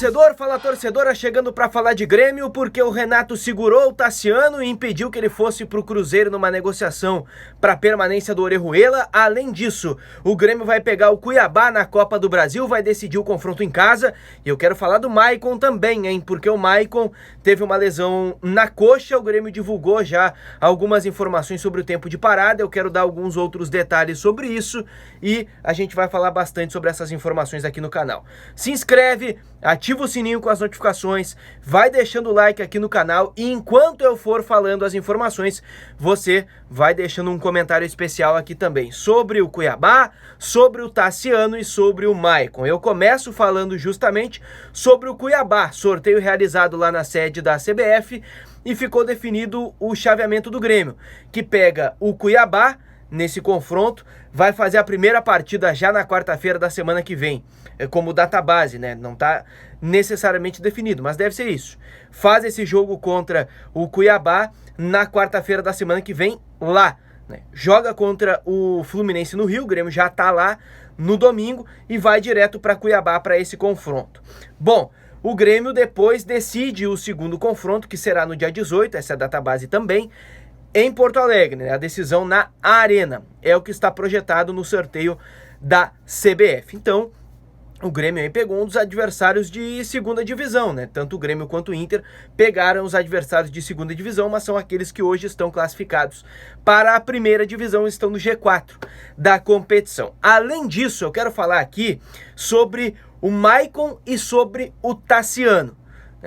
torcedor, fala torcedora, chegando para falar de Grêmio, porque o Renato segurou o Tassiano e impediu que ele fosse para o Cruzeiro numa negociação para permanência do Orejuela. Além disso, o Grêmio vai pegar o Cuiabá na Copa do Brasil, vai decidir o confronto em casa. E eu quero falar do Maicon também, hein, porque o Maicon teve uma lesão na coxa, o Grêmio divulgou já algumas informações sobre o tempo de parada. Eu quero dar alguns outros detalhes sobre isso e a gente vai falar bastante sobre essas informações aqui no canal. Se inscreve, ativa o sininho com as notificações, vai deixando o like aqui no canal e enquanto eu for falando as informações, você vai deixando um comentário especial aqui também sobre o Cuiabá, sobre o Tassiano e sobre o Maicon. Eu começo falando justamente sobre o Cuiabá, sorteio realizado lá na sede da CBF e ficou definido o chaveamento do Grêmio, que pega o Cuiabá nesse confronto, vai fazer a primeira partida já na quarta-feira da semana que vem, como database, né? Não tá necessariamente definido, mas deve ser isso. Faz esse jogo contra o Cuiabá na quarta-feira da semana que vem lá, né? Joga contra o Fluminense no Rio, o Grêmio já tá lá no domingo e vai direto para Cuiabá para esse confronto. Bom, o Grêmio depois decide o segundo confronto, que será no dia 18, essa é a database também, em Porto Alegre, né? A decisão na Arena, é o que está projetado no sorteio da CBF. Então, o Grêmio aí pegou um dos adversários de segunda divisão, né? Tanto o Grêmio quanto o Inter pegaram os adversários de segunda divisão, mas são aqueles que hoje estão classificados para a primeira divisão, estão no G4 da competição. Além disso, eu quero falar aqui sobre o Maicon e sobre o Tassiano.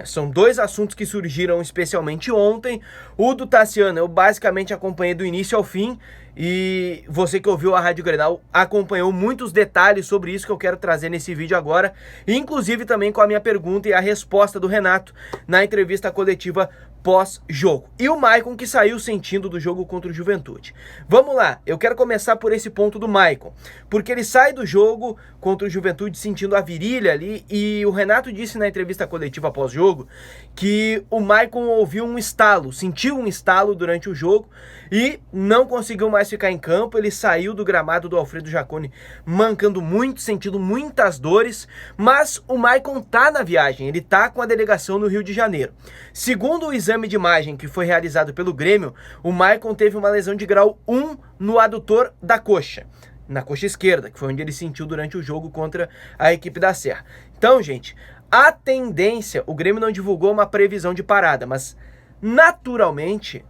São dois assuntos que surgiram especialmente ontem. O do Tassiano eu basicamente acompanhei do início ao fim e você que ouviu a Rádio Grenal acompanhou muitos detalhes sobre isso que eu quero trazer nesse vídeo agora, inclusive também com a minha pergunta e a resposta do Renato na entrevista coletiva pós-jogo. E o Maicon que saiu sentindo do jogo contra o Juventude. Vamos lá, eu quero começar por esse ponto do Maicon, porque ele sai do jogo contra o Juventude sentindo a virilha ali e o Renato disse na entrevista coletiva pós-jogo que o Maicon ouviu um estalo, sentiu um estalo durante o jogo e não conseguiu mais ficar em campo. Ele saiu do gramado do Alfredo Jaconi mancando muito, sentindo muitas dores, mas o Maicon tá na viagem, ele tá com a delegação no Rio de Janeiro. Segundo o exame de imagem que foi realizado pelo Grêmio, o Maicon teve uma lesão de grau 1 no adutor da coxa, na coxa esquerda, que foi onde ele sentiu durante o jogo contra a equipe da Serra. Então, gente, a tendência, o Grêmio não divulgou uma previsão de parada, mas naturalmente,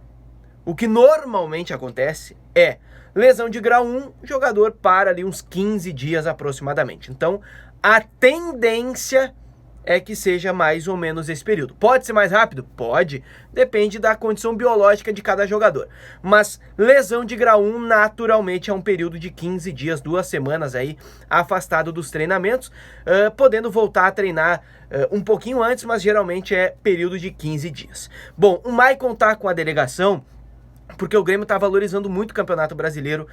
o que normalmente acontece é lesão de grau 1, o jogador para ali uns 15 dias aproximadamente. Então, a tendência é que seja mais ou menos esse período. Pode ser mais rápido? Pode. Depende da condição biológica de cada jogador. Mas lesão de grau 1 naturalmente é um período de 15 dias, 2 semanas aí afastado dos treinamentos, podendo voltar a treinar um pouquinho antes, mas geralmente é período de 15 dias. Bom, o Maicon tá com a delegação porque o Grêmio está valorizando muito o Campeonato Brasileiro,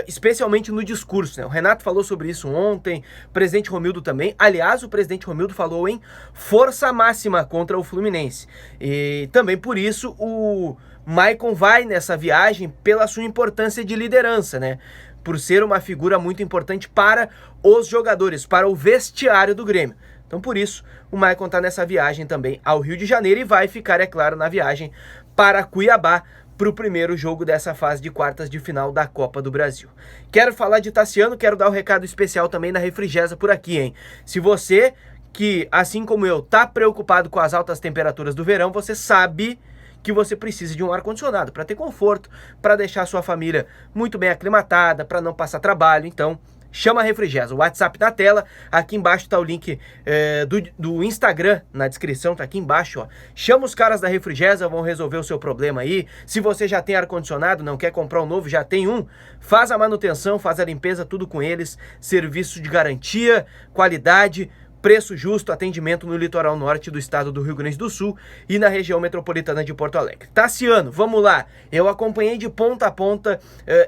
especialmente no discurso, né? O Renato falou sobre isso ontem, o presidente Romildo também. Aliás, o presidente Romildo falou em força máxima contra o Fluminense. E também por isso o Maicon vai nessa viagem pela sua importância de liderança, né? Por ser uma figura muito importante para os jogadores, para o vestiário do Grêmio. Então por isso o Maicon está nessa viagem também ao Rio de Janeiro e vai ficar, é claro, na viagem para Cuiabá, para o primeiro jogo dessa fase de quartas de final da Copa do Brasil. Quero falar de Tassiano, quero dar um recado especial também na Refrigesa por aqui, hein? Se você que, assim como eu, tá preocupado com as altas temperaturas do verão, você sabe que você precisa de um ar-condicionado para ter conforto, para deixar a sua família muito bem aclimatada, para não passar trabalho. Então, chama a Refrigesa, o WhatsApp na tela, aqui embaixo está o link do Instagram, na descrição, tá aqui embaixo, ó. Chama os caras da Refrigesa, vão resolver o seu problema aí. Se você já tem ar-condicionado, não quer comprar um novo, já tem um, faz a manutenção, faz a limpeza, tudo com eles, serviço de garantia, qualidade, preço justo, atendimento no litoral norte do estado do Rio Grande do Sul e na região metropolitana de Porto Alegre. Tassiano, vamos lá. Eu acompanhei de ponta a ponta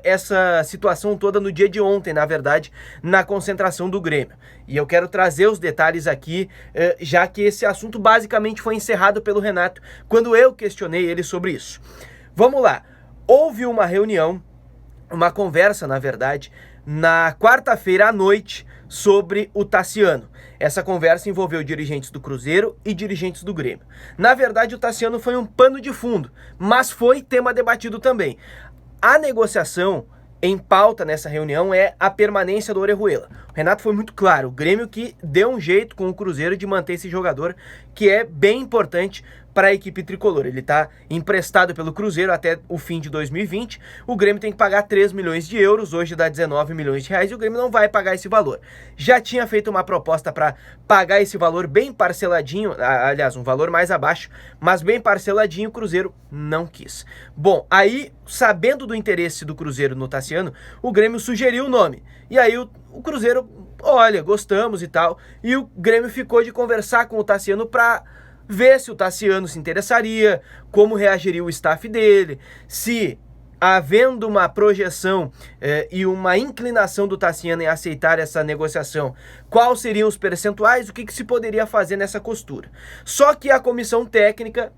essa situação toda no dia de ontem, na verdade, na concentração do Grêmio. E eu quero trazer os detalhes aqui, já que esse assunto basicamente foi encerrado pelo Renato quando eu questionei ele sobre isso. Vamos lá. Houve uma reunião, uma conversa, na verdade, na quarta-feira à noite sobre o Tassiano. Essa conversa envolveu dirigentes do Cruzeiro e dirigentes do Grêmio. Na verdade, o Tassiano foi um pano de fundo, mas foi tema debatido também. A negociação em pauta nessa reunião é a permanência do Orejuela. O Renato foi muito claro, o Grêmio que deu um jeito com o Cruzeiro de manter esse jogador, que é bem importante para a equipe tricolor. Ele está emprestado pelo Cruzeiro até o fim de 2020, o Grêmio tem que pagar 3 milhões de euros, hoje dá 19 milhões de reais, e o Grêmio não vai pagar esse valor. Já tinha feito uma proposta para pagar esse valor bem parceladinho, aliás, um valor mais abaixo, mas bem parceladinho, o Cruzeiro não quis. Bom, aí, sabendo do interesse do Cruzeiro no Tassiano, o Grêmio sugeriu o nome, e aí o Cruzeiro, olha, gostamos e tal, e o Grêmio ficou de conversar com o Tassiano para ver se o Tassiano se interessaria, como reagiria o staff dele, se, havendo uma projeção e uma inclinação do Tassiano em aceitar essa negociação, quais seriam os percentuais, o que se poderia fazer nessa costura. Só que a comissão técnica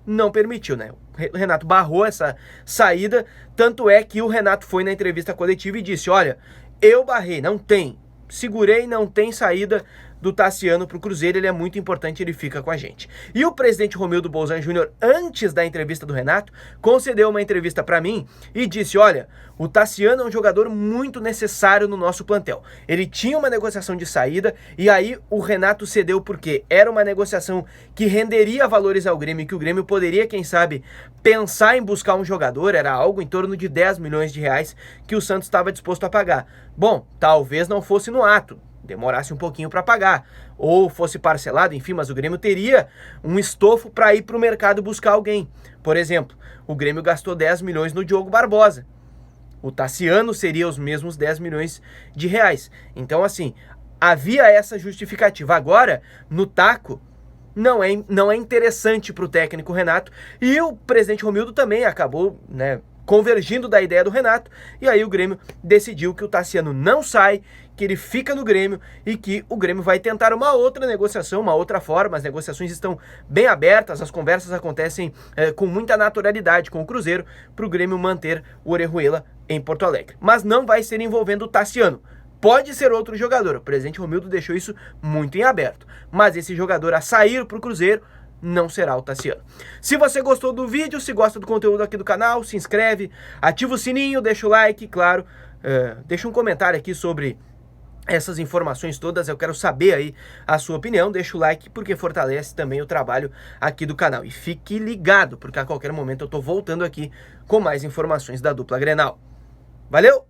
não permitiu, né? O Renato barrou essa saída, tanto é que o Renato foi na entrevista coletiva e disse, olha, eu barrei, não tem, segurei, não tem saída do Tassiano para o Cruzeiro, ele é muito importante, ele fica com a gente. E o presidente Romildo Bolzan Júnior, antes da entrevista do Renato, concedeu uma entrevista para mim e disse, olha, o Tassiano é um jogador muito necessário no nosso plantel. Ele tinha uma negociação de saída e aí o Renato cedeu porque era uma negociação que renderia valores ao Grêmio, que o Grêmio poderia, quem sabe, pensar em buscar um jogador, era algo em torno de 10 milhões de reais que o Santos estava disposto a pagar. Bom, talvez não fosse no ato, demorasse um pouquinho para pagar, ou fosse parcelado, enfim, mas o Grêmio teria um estofo para ir para o mercado buscar alguém. Por exemplo, o Grêmio gastou 10 milhões no Diogo Barbosa. O Tassiano seria os mesmos 10 milhões de reais. Então, assim, havia essa justificativa. Agora, no taco, não é interessante para o técnico Renato, e o presidente Romildo também acabou, né, convergindo da ideia do Renato, e aí o Grêmio decidiu que o Tassiano não sai, que ele fica no Grêmio e que o Grêmio vai tentar uma outra negociação, uma outra forma. As negociações estão bem abertas, as conversas acontecem com muita naturalidade com o Cruzeiro para o Grêmio manter o Orejuela em Porto Alegre. Mas não vai ser envolvendo o Tassiano. Pode ser outro jogador, o presidente Romildo deixou isso muito em aberto, mas esse jogador a sair para o Cruzeiro não será o Tassiano. Se você gostou do vídeo, se gosta do conteúdo aqui do canal, se inscreve, ativa o sininho, deixa o like, claro, deixa um comentário aqui sobre essas informações todas, eu quero saber aí a sua opinião, deixa o like porque fortalece também o trabalho aqui do canal. E fique ligado, porque a qualquer momento eu tô voltando aqui com mais informações da dupla Grenal. Valeu!